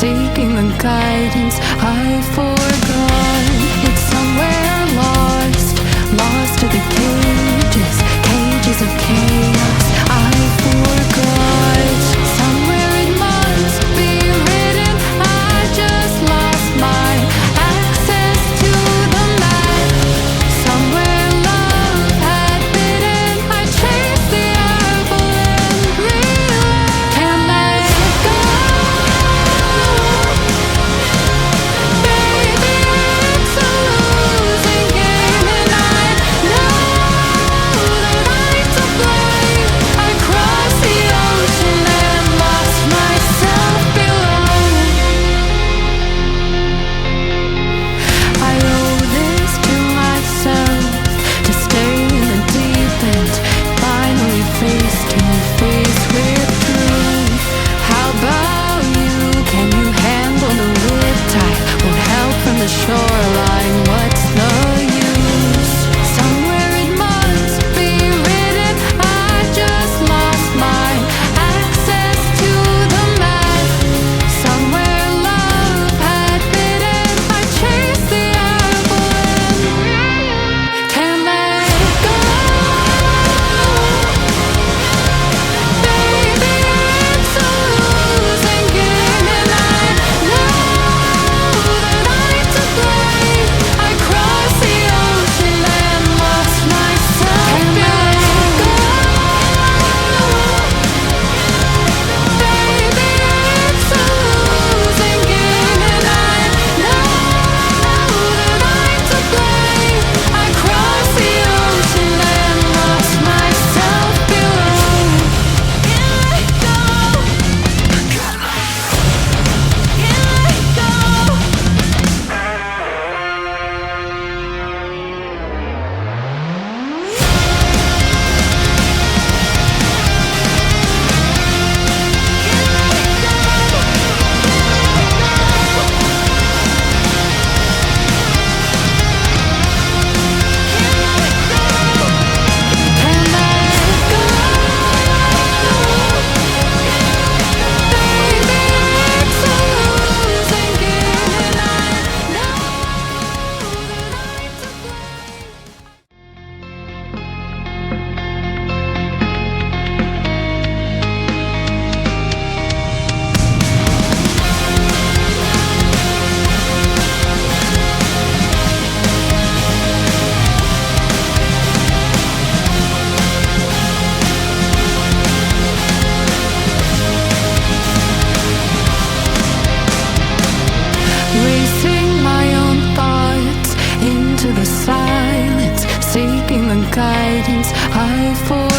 seeking the guidance I forgot. It's somewhere lost, lost to the cages, cages of chaos I forgot. Somewhere it must be written, I just lost my access to the map. Somewhere love had bitten, I chased the apple and realized can't let go. Baby, it's a losing game, and I know that I'm to blame. I crossed the ocean and lost myself below. I owe this to myself, to stay in the deep end, finally face to face with truth. How about you? Can you handle the riptide? Won't help from the shoreline, what's the use? Somewhere it must be written, I just lost my access to the map. Somewhere love had bitten, I chased the apple and can't let go. Baby, it's a losing game, and I know that I'm to blame. I crossed the ocean and lost myself. Can't let go. Baby, it's a losing game, and I know that I'm to blame. I crossed the ocean and lost myself below. Can't let go. Can't let go. Racing my own thoughts into the silence, seeking the guidance I forgot.